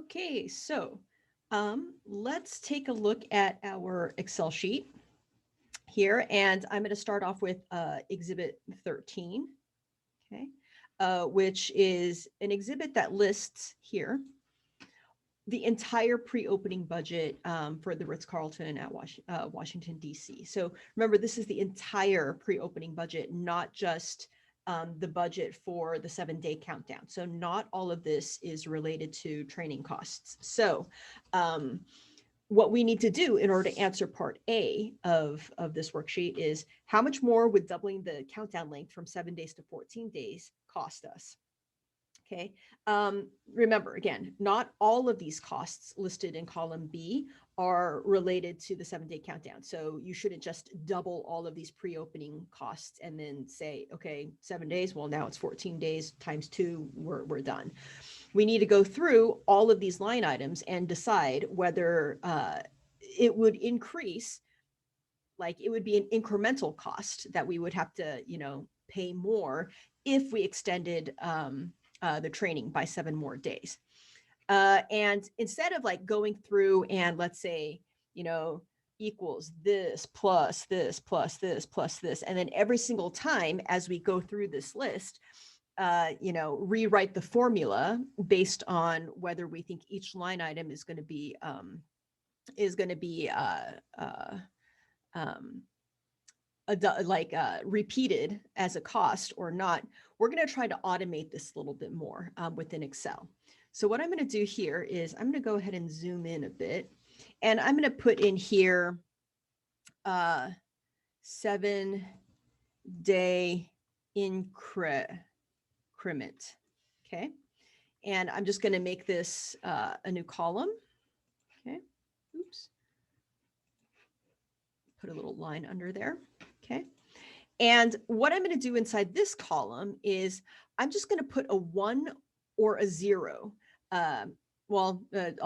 Okay, so let's take a look at our Excel sheet here, and I'm going to start off with Exhibit 13, okay, which is an exhibit that lists here the entire pre-opening budget for the Ritz-Carlton at Washington, D.C. So remember, this is the entire pre-opening budget, not just the budget for the 7-day countdown. So not all of this is related to training costs. So what we need to do in order to answer part A of this worksheet is how much more would doubling the countdown length from 7 days to 14 days cost us? Okay. Remember, again, not all of these costs listed in column B are related to the 7-day countdown. So you shouldn't just double all of these pre-opening costs and then say, okay, 7 days. Well, now it's 14 days times 2. We're done. We need to go through all of these line items and decide whether it would increase, like it would be an incremental cost that we would have to, pay more if we extended the training by 7 more days. And instead of like going through and let's say, equals this plus this plus this plus this, and then every single time as we go through this list, rewrite the formula based on whether we think each line item is going to be repeated as a cost or not. We're going to try to automate this a little bit more within Excel. So what I'm going to do here is I'm going to go ahead and zoom in a bit, and I'm going to put in here 7-day increment. Okay. And I'm just going to make this a new column. Okay. Oops. Put a little line under there. Okay. And what I'm going to do inside this column is I'm just going to put a 1 or a 0. I'll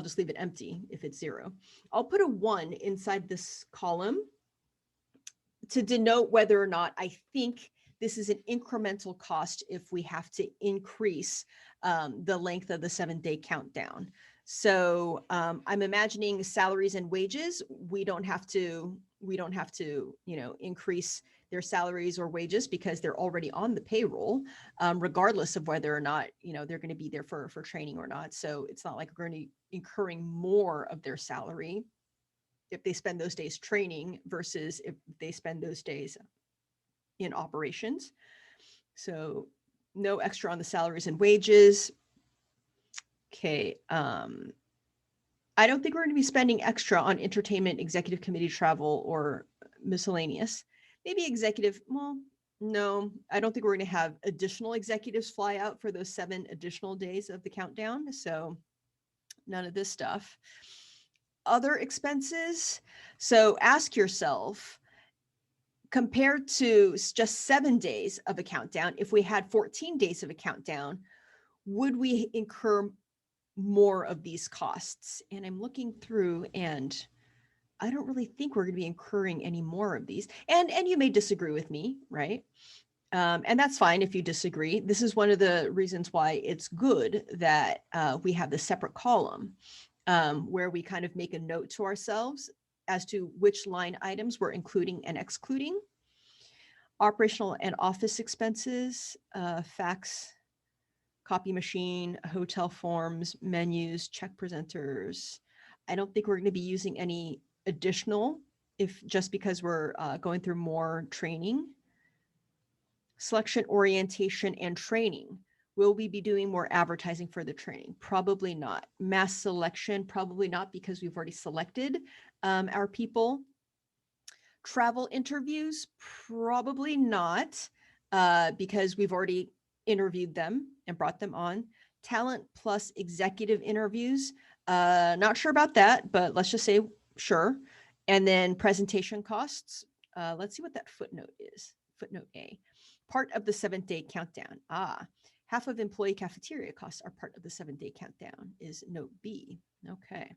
just leave it empty if it's 0. I'll put a 1 inside this column to denote whether or not I think this is an incremental cost if we have to increase the length of the 7-day countdown. So I'm imagining salaries and wages. We don't have to, increase their salaries or wages because they're already on the payroll, regardless of whether or not, they're going to be there for training or not. So it's not like we're going to be incurring more of their salary if they spend those days training versus if they spend those days in operations. So no extra on the salaries and wages. Okay. I don't think we're going to be spending extra on entertainment, executive committee travel, or miscellaneous. Maybe executive, well, no, I don't think we're going to have additional executives fly out for those 7 additional days of the countdown. So none of this stuff. Other expenses. So ask yourself, compared to just 7 days of a countdown, if we had 14 days of a countdown, would we incur more of these costs? And I'm looking through and I don't really think we're going to be incurring any more of these. And you may disagree with me, right? And that's fine if you disagree. This is one of the reasons why it's good that we have this separate column where we kind of make a note to ourselves as to which line items we're including and excluding. Operational and office expenses, fax, copy machine, hotel forms, menus, check presenters. I don't think we're going to be using any additional just because we're going through more training. Selection, orientation, and training. Will we be doing more advertising for the training? Probably not. Mass selection, probably not, because we've already selected our people. Travel interviews, probably not, because we've already interviewed them and brought them on. Talent plus executive interviews, not sure about that, but let's just say sure. And then presentation costs. Let's see what that footnote is. Footnote A. Part of the 7-day countdown. Half of employee cafeteria costs are part of the 7-day countdown is note B. Okay.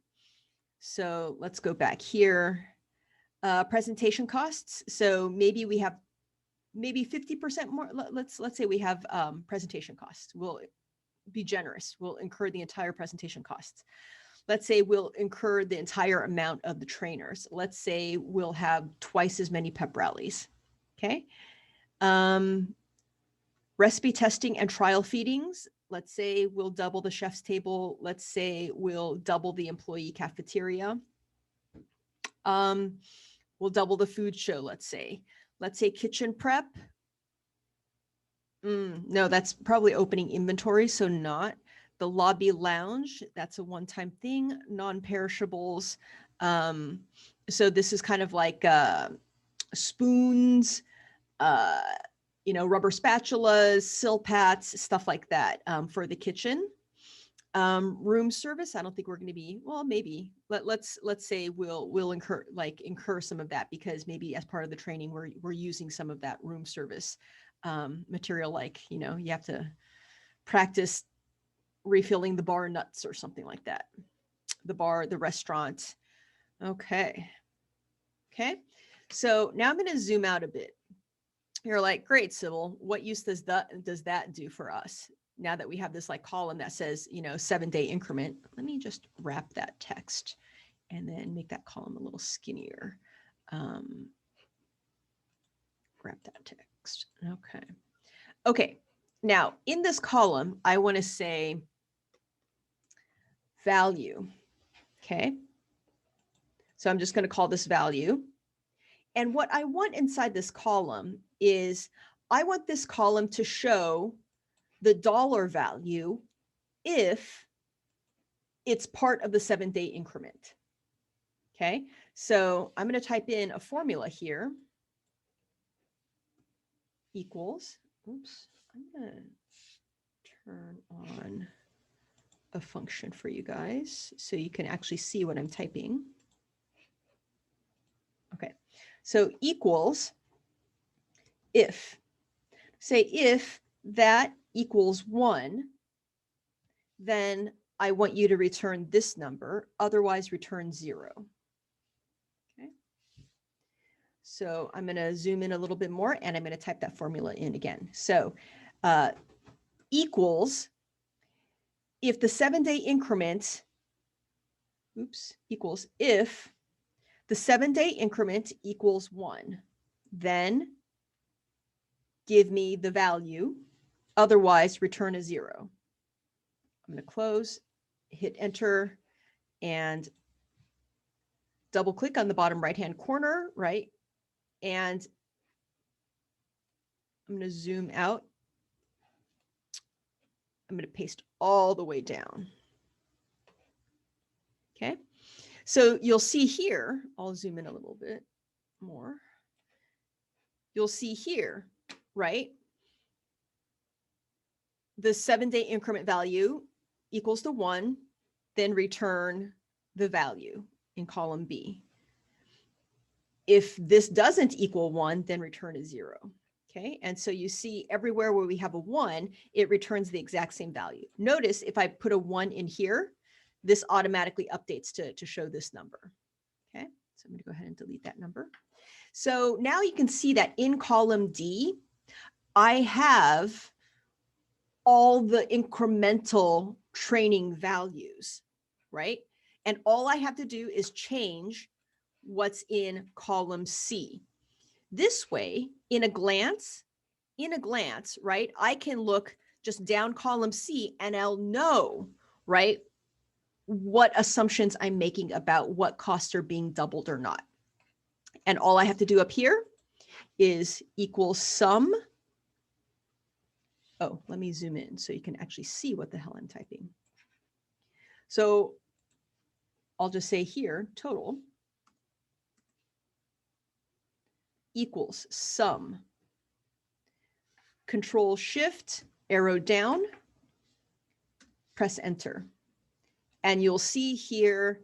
So let's go back here. Presentation costs. So maybe we have 50% more. Let's say we have presentation costs. be generous. We'll incur the entire presentation costs. Let's say we'll incur the entire amount of the trainers. Let's say we'll have twice as many pep rallies. Okay. Recipe testing and trial feedings. Let's say we'll double the chef's table. Let's say we'll double the employee cafeteria. We'll double the food show, let's say. Let's say kitchen prep. No, that's probably opening inventory, so not. The lobby lounge, that's a one-time thing. Non-perishables. So this is kind of like spoons, rubber spatulas, silpats, stuff like that for the kitchen. Room service, I don't think we're going to be, well, maybe let's say we'll incur some of that, because maybe as part of the training we're using some of that room service material, like you have to practice refilling the bar nuts or something like that. The restaurant. Okay. So now I'm going to zoom out a bit. You're like, great, Sybil, what use does that do for us? Now that we have this column that says, 7-day increment. Let me just wrap that text and then make that column a little skinnier. Wrap that text. Okay. Now in this column, I want to say value. Okay. So I'm just going to call this value. And what I want inside this column is I want this column to show the dollar value if it's part of the 7-day increment. Okay, so I'm going to type in a formula here. Equals, oops, I'm going to turn on a function for you guys so you can actually see what I'm typing. Okay, so equals if that equals 1, then I want you to return this number, otherwise return 0. Okay. So I'm going to zoom in a little bit more and I'm going to type that formula in again. So equals if the 7-day increment, equals if the 7-day increment equals 1, then give me the value, otherwise return a 0. I'm going to close, hit enter, and double click on the bottom right-hand corner, right? And I'm going to zoom out. I'm going to paste all the way down. Okay. So you'll see here, I'll zoom in a little bit more. You'll see here, right? The 7-day increment value equals to 1, then return the value in column B. If this doesn't equal 1, then return a 0. Okay, and so you see everywhere where we have a 1, it returns the exact same value. Notice if I put a 1 in here, this automatically updates to show this number. Okay, so I'm going to go ahead and delete that number. So now you can see that in column D, I have all the incremental training values, right? And all I have to do is change what's in column C. This way, in a glance, right, I can look just down column C and I'll know, right, what assumptions I'm making about what costs are being doubled or not. And all I have to do up here is equal sum. Oh, let me zoom in so you can actually see what the hell I'm typing. So I'll just say here, total equals sum. Control Shift, arrow down, press enter. And you'll see here,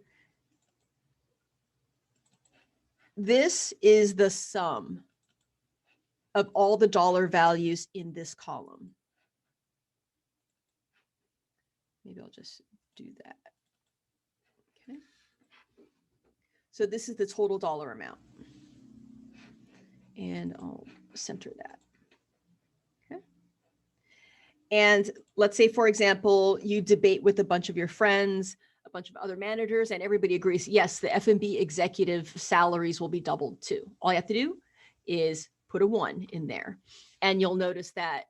this is the sum of all the dollar values in this column. Maybe I'll just do that. Okay. So this is the total dollar amount. And I'll center that. Okay. And let's say, for example, you debate with a bunch of your friends, a bunch of other managers, and everybody agrees, yes, the F&B executive salaries will be doubled too. All you have to do is put a 1 in there. And you'll notice that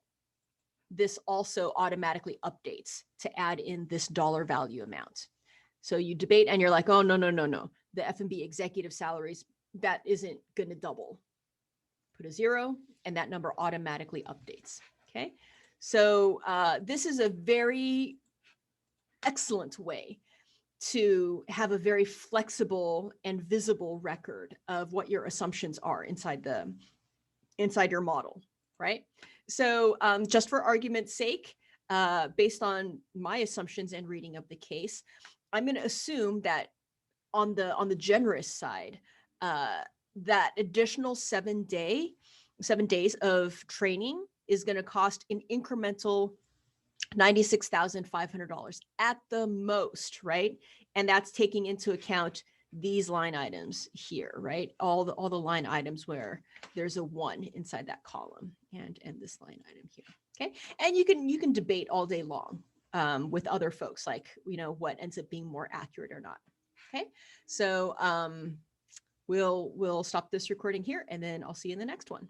this also automatically updates to add in this dollar value amount. So you debate and you're like, oh, no, no, no, no. The F&B executive salaries, that isn't going to double. Put a 0 and that number automatically updates. Okay. So this is a very excellent way to have a very flexible and visible record of what your assumptions are inside your model, right? So just for argument's sake, based on my assumptions and reading of the case, I'm going to assume that on the generous side, that additional 7 days of training is going to cost an incremental $96,500 at the most, right? And that's taking into account these line items here, right? All the line items where there's a 1 inside that column and this line item here. Okay. And you can debate all day long with other folks, like, what ends up being more accurate or not. Okay. So we'll stop this recording here and then I'll see you in the next one.